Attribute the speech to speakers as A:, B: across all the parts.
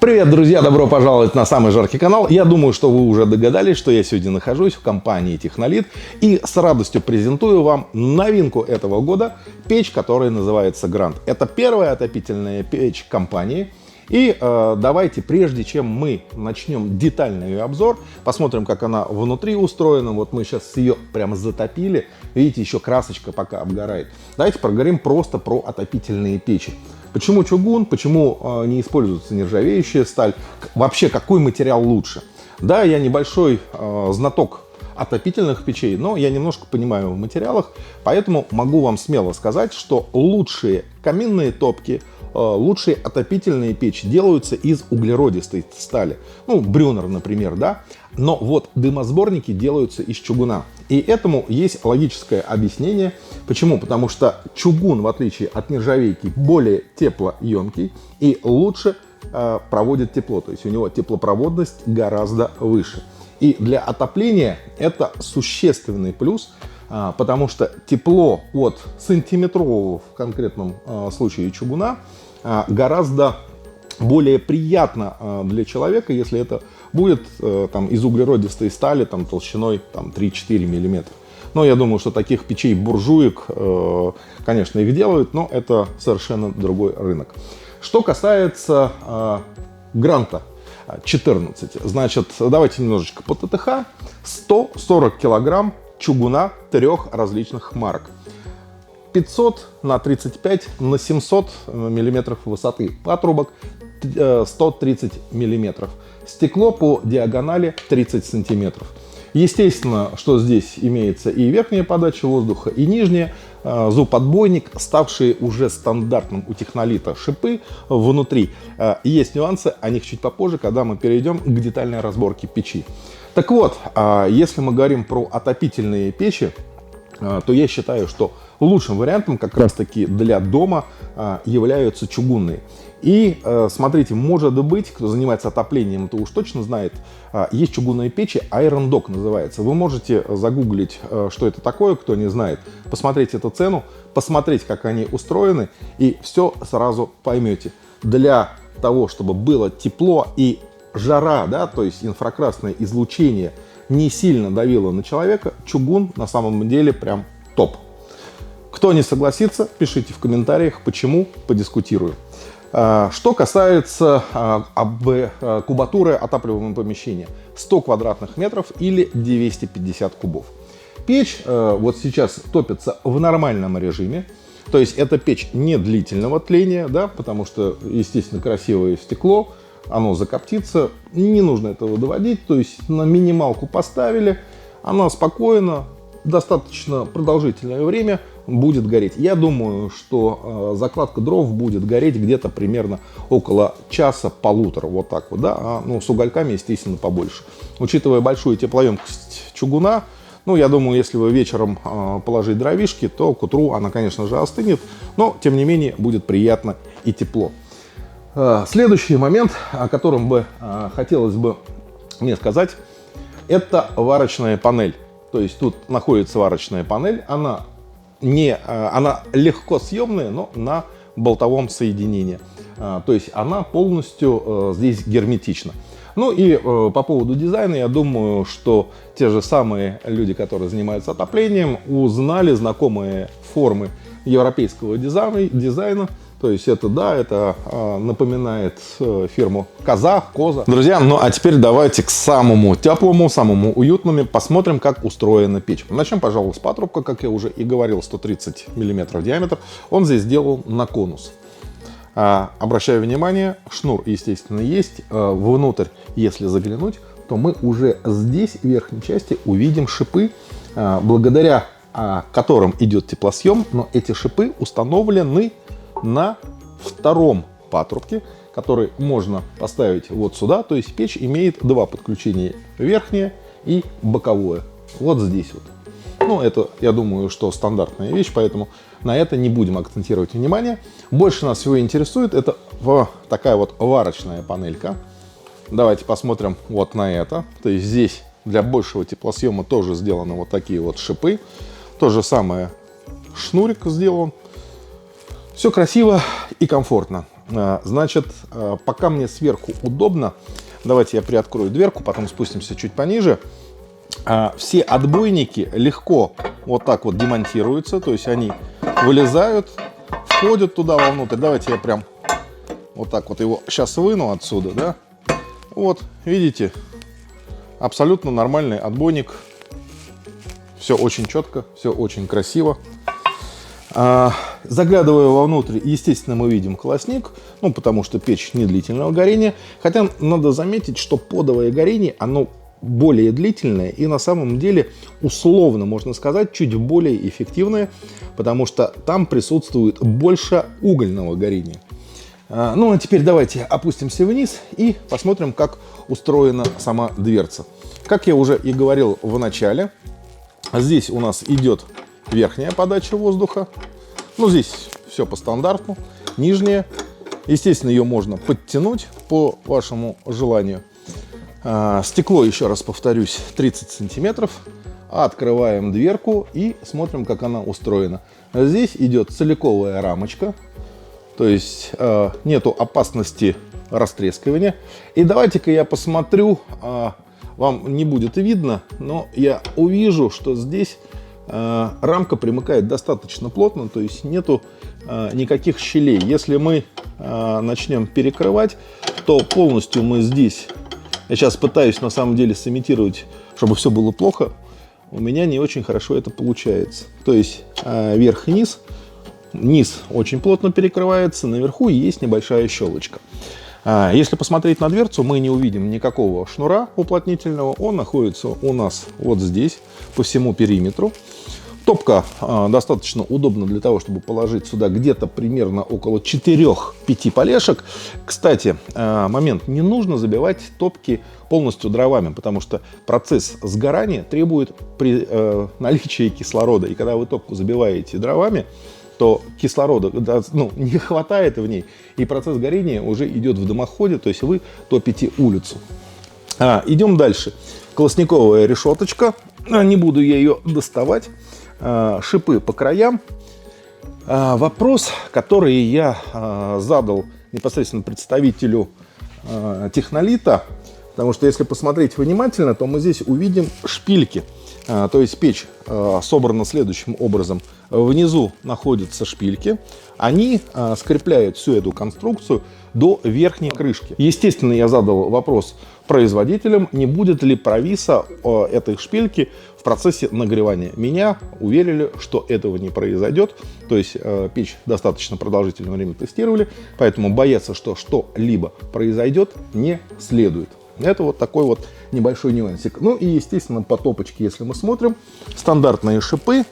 A: Привет, друзья! Добро пожаловать на самый жаркий канал. Я думаю, что вы уже догадались, что я сегодня нахожусь в компании Технолит и с радостью презентую вам новинку этого года – печь, которая называется Grand. Это первая отопительная печь компании. И давайте, прежде чем мы начнем детальный ее обзор, посмотрим, как она внутри устроена. Вот мы сейчас ее прямо затопили. Видите, еще красочка пока обгорает. Давайте поговорим просто про отопительные печи. Почему чугун, почему не используется нержавеющая сталь, вообще какой материал лучше. Да, я небольшой знаток отопительных печей, но я немножко понимаю в материалах, поэтому могу вам смело сказать, что лучшие каминные топки, лучшие отопительные печи делаются из углеродистой стали. Ну, Брюнер, например, да. Но вот дымосборники делаются из чугуна. И этому есть логическое объяснение. Почему? Потому что чугун, в отличие от нержавейки, более теплоемкий и лучше проводит тепло. То есть у него теплопроводность гораздо выше. И для отопления это существенный плюс, потому что тепло от сантиметрового в конкретном случае чугуна гораздо более приятно для человека, если это будет там, из углеродистой стали там, толщиной там, 3-4 мм. Но я думаю, что таких печей буржуек, конечно, их делают, но это совершенно другой рынок. Что касается Гранта 14, значит, давайте немножечко по ТТХ. 140 килограмм чугуна трех различных марок. 500 на 35 на 700 миллиметров высоты патрубок, 130 миллиметров. Стекло по диагонали 30 сантиметров. Естественно, что здесь имеется и верхняя подача воздуха, и нижняя. Зуб-отбойник, ставшие уже стандартным у Технолита шипы внутри. Есть нюансы, о них чуть попозже, когда мы перейдем к детальной разборке печи. Так вот, если мы говорим про отопительные печи, то я считаю, что лучшим вариантом как раз-таки для дома являются чугунные. И смотрите, может быть, кто занимается отоплением, то уж точно знает, есть чугунные печи, Iron Dog называется. Вы можете загуглить, что это такое, кто не знает, посмотреть эту цену, посмотреть, как они устроены, и все сразу поймете. Для того, чтобы было тепло и жара, да, то есть инфракрасное излучение не сильно давило на человека, чугун на самом деле прям топ. Кто не согласится, пишите в комментариях, почему, подискутируем. Что касается кубатуры отапливаемого помещения, 100 квадратных метров или 250 кубов. Печь вот сейчас топится в нормальном режиме, то есть это печь не длительного тления, да, потому что, естественно, красивое стекло, оно закоптится, не нужно этого доводить, то есть на минималку поставили, она спокойно, достаточно продолжительное время будет гореть. Я думаю, что закладка дров будет гореть где-то примерно около часа-полутора, вот так вот, да, ну, с угольками, естественно, побольше. Учитывая большую теплоемкость чугуна, ну, я думаю, если вы вечером положить дровишки, то к утру она, конечно же, остынет, но, тем не менее, будет приятно и тепло. Следующий момент, о котором бы хотелось бы мне сказать, это варочная панель. То есть тут находится варочная панель, она легко съемная, но на болтовом соединении. То есть она полностью здесь герметична. Ну и по поводу дизайна, я думаю, что те же самые люди, которые занимаются отоплением, узнали знакомые формы европейского дизайна. То есть это, да, это напоминает фирму Коза. Друзья, ну а теперь давайте к самому теплому, самому уютному посмотрим, как устроена печь. Начнем, пожалуй, с патрубка, как я уже и говорил, 130 мм диаметр. Он здесь сделан на конус. Обращаю внимание, шнур, естественно, есть. Внутрь, если заглянуть, то мы уже здесь, в верхней части, увидим шипы, благодаря которым идет теплосъем, но эти шипы установлены на втором патрубке, который можно поставить вот сюда. То есть печь имеет два подключения: верхнее и боковое. Вот здесь вот. Ну, это, я думаю, что стандартная вещь, поэтому на это не будем акцентировать внимание. Больше нас всего интересует это такая вот варочная панелька. Давайте посмотрим вот на это. То есть здесь для большего теплосъема тоже сделаны вот такие вот шипы. То же самое шнурик сделан. Все красиво и комфортно. Значит, пока мне сверху удобно, давайте я приоткрою дверку, потом спустимся чуть пониже. Все отбойники легко вот так вот демонтируются, то есть они вылезают, входят туда вовнутрь. Давайте я прям вот так вот его сейчас выну отсюда, да. Вот, видите, абсолютно нормальный отбойник. Все очень четко, все очень красиво. Заглядывая вовнутрь, естественно, мы видим колосник, ну, потому что печь не длительного горения. Хотя надо заметить, что подовое горение, оно более длительное и на самом деле, условно можно сказать, чуть более эффективное, потому что там присутствует больше угольного горения. Ну, а теперь давайте опустимся вниз и посмотрим, как устроена сама дверца. Как я уже и говорил в начале, здесь у нас идет верхняя подача воздуха. Ну, здесь все по стандарту. Нижняя. Естественно, ее можно подтянуть по вашему желанию. Стекло, еще раз повторюсь, 30 сантиметров. Открываем дверку и смотрим, как она устроена. Здесь идет целиковая рамочка. То есть нету опасности растрескивания. И давайте-ка я посмотрю, вам не будет видно, но я увижу, что здесь рамка примыкает достаточно плотно, то есть нету никаких щелей. Если мы начнем перекрывать, то полностью мы здесь... Я сейчас пытаюсь на самом деле сымитировать, чтобы все было плохо. У меня не очень хорошо это получается. То есть верх-низ. Низ очень плотно перекрывается, наверху есть небольшая щелочка. Если посмотреть на дверцу, мы не увидим никакого шнура уплотнительного. Он находится у нас вот здесь, по всему периметру. Топка достаточно удобна для того, чтобы положить сюда где-то примерно около 4-5 полешек. Кстати, момент: не нужно забивать топки полностью дровами, потому что процесс сгорания требует при наличии кислорода. И когда вы топку забиваете дровами, то кислорода не хватает в ней, и процесс горения уже идет в дымоходе, то есть вы топите улицу. Идем дальше. Колосниковая решеточка. Не буду я ее доставать. Шипы по краям. Вопрос, который я задал непосредственно представителю Технолита, потому что если посмотреть внимательно, то мы здесь увидим шпильки. То есть печь собрана следующим образом. Внизу находятся шпильки. Они скрепляют всю эту конструкцию до верхней крышки. Естественно, я задал вопрос производителям, не будет ли провиса этой шпильки в процессе нагревания. Меня уверили, что этого не произойдет. То есть печь достаточно продолжительное время тестировали, поэтому бояться, что что-либо произойдет, не следует. Это вот такой вот небольшой нюансик. Ну и, естественно, по топочке, если мы смотрим, стандартные шипы.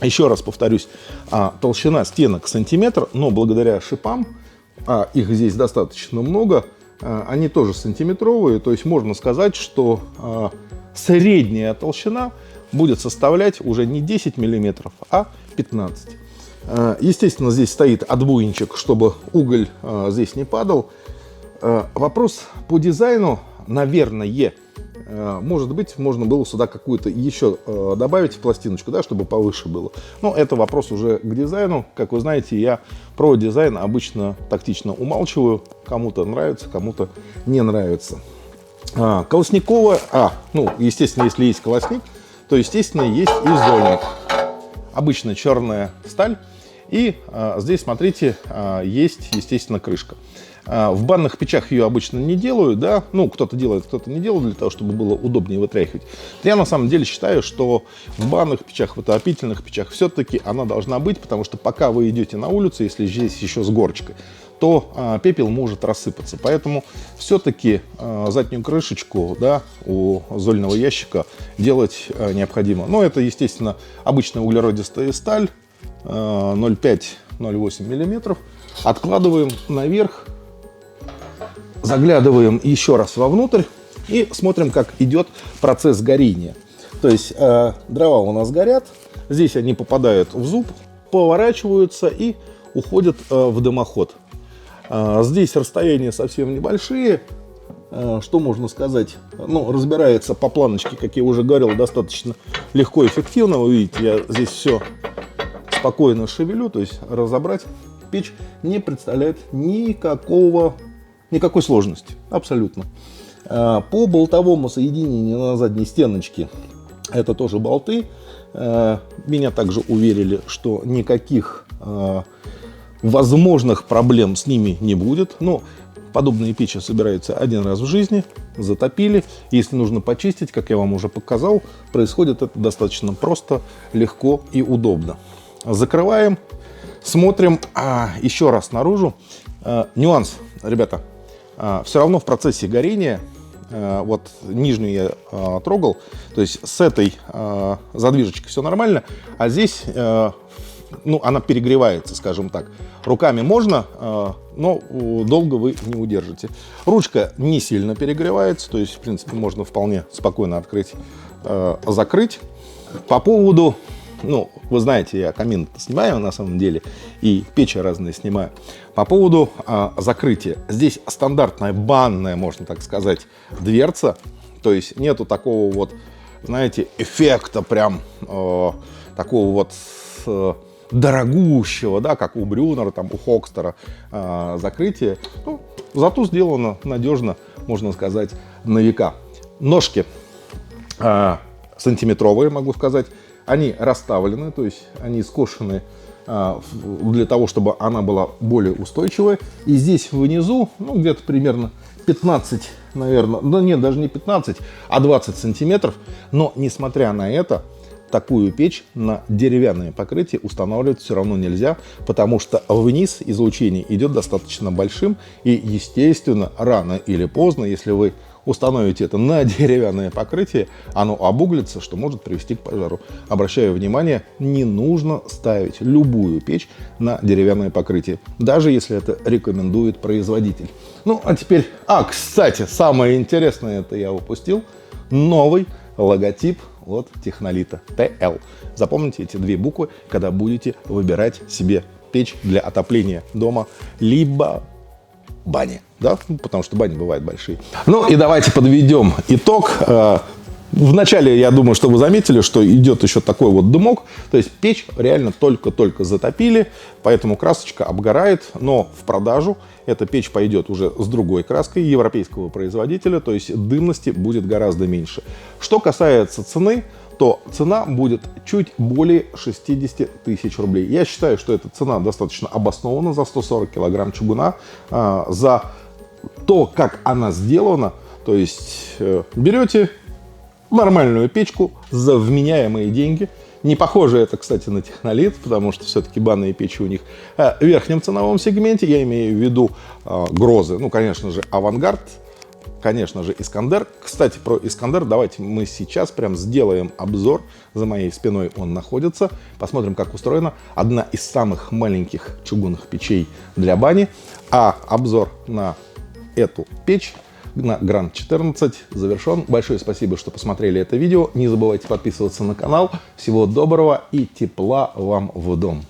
A: Еще раз повторюсь, толщина стенок сантиметр, но благодаря шипам, их здесь достаточно много, они тоже сантиметровые. То есть можно сказать, что средняя толщина будет составлять уже не 10 миллиметров, а 15. Естественно, здесь стоит отбойничек, чтобы уголь здесь не падал. Вопрос по дизайну, наверное, может быть, можно было сюда какую-то еще добавить пластиночку, да, чтобы повыше было. Но это вопрос уже к дизайну. Как вы знаете, я про дизайн обычно тактично умалчиваю. Кому-то нравится, кому-то не нравится. Колосниковая, естественно, если есть колосник, то, естественно, есть и зольник. Обычно черная сталь. И здесь, смотрите, есть, естественно, крышка. В банных печах ее обычно не делают, да, кто-то делает, кто-то не делает, для того, чтобы было удобнее вытряхивать. Я на самом деле считаю, что в банных печах, в отопительных печах все-таки она должна быть, потому что пока вы идете на улицу, если здесь еще с горочкой, то пепел может рассыпаться. Поэтому все-таки заднюю крышечку, да, у зольного ящика делать необходимо. Но это, естественно, обычная углеродистая сталь, 0,5-0,8 миллиметров. Откладываем наверх. Заглядываем еще раз вовнутрь и смотрим, как идет процесс горения. То есть дрова у нас горят, здесь они попадают в зуб, поворачиваются и уходят в дымоход. Здесь расстояния совсем небольшие. Что можно сказать? Разбирается по планочке, как я уже говорил, достаточно легко и эффективно. Вы видите, я здесь все спокойно шевелю, то есть разобрать печь не представляет никакой сложности, абсолютно. По болтовому соединению на задней стеночке, это тоже болты. Меня также уверили, что никаких возможных проблем с ними не будет. Но подобные печи собираются один раз в жизни, затопили. Если нужно почистить, как я вам уже показал, происходит это достаточно просто, легко и удобно. Закрываем, смотрим еще раз наружу. Нюанс, ребята, все равно в процессе горения, вот нижнюю я трогал, то есть с этой задвижечкой все нормально, а здесь ну, она перегревается, скажем так. Руками можно, но долго вы не удержите. Ручка не сильно перегревается, то есть, в принципе, можно вполне спокойно открыть, закрыть. По поводу, ну, вы знаете, я камин снимаю на самом деле, и печи разные снимаю. По поводу закрытия. Здесь стандартная банная, можно так сказать, дверца. То есть нету такого вот, знаете, эффекта прям такого вот дорогущего, да, как у Брюнера, там, у Хокстера закрытие. Ну, зато сделано надежно, можно сказать, на века. Ножки сантиметровые, могу сказать. Они расставлены, то есть они скошены для того, чтобы она была более устойчивая. И здесь внизу, ну, где-то примерно 15, наверное, да нет, даже не 15, а 20 сантиметров. Но, несмотря на это, такую печь на деревянное покрытие устанавливать все равно нельзя, потому что вниз излучение идет достаточно большим. И, естественно, рано или поздно, если вы установите это на деревянное покрытие, оно обуглится, что может привести к пожару. Обращаю внимание, не нужно ставить любую печь на деревянное покрытие, даже если это рекомендует производитель. Ну, а теперь... кстати, самое интересное, это я упустил. Новый логотип от Технолита TL. Запомните эти две буквы, когда будете выбирать себе печь для отопления дома, либо бани, да, потому что бани бывают большие. Ну и давайте подведем итог. Вначале, я думаю, что вы заметили, что идет еще такой вот дымок, то есть печь реально только-только затопили, поэтому красочка обгорает, но в продажу эта печь пойдет уже с другой краской европейского производителя, то есть дымности будет гораздо меньше. Что касается цены, то цена будет чуть более 60 тысяч рублей. Я считаю, что эта цена достаточно обоснована за 140 килограмм чугуна, за то, как она сделана. То есть берете нормальную печку за вменяемые деньги. Не похоже это, кстати, на Технолит, потому что все-таки банные печи у них в верхнем ценовом сегменте. Я имею в виду Грозы, ну, конечно же, Авангард, конечно же, Искандер. Кстати, про Искандер давайте мы сейчас прям сделаем обзор. За моей спиной он находится. Посмотрим, как устроена. Одна из самых маленьких чугунных печей для бани. А обзор на эту печь, на Гранд 14, завершен. Большое спасибо, что посмотрели это видео. Не забывайте подписываться на канал. Всего доброго и тепла вам в дом.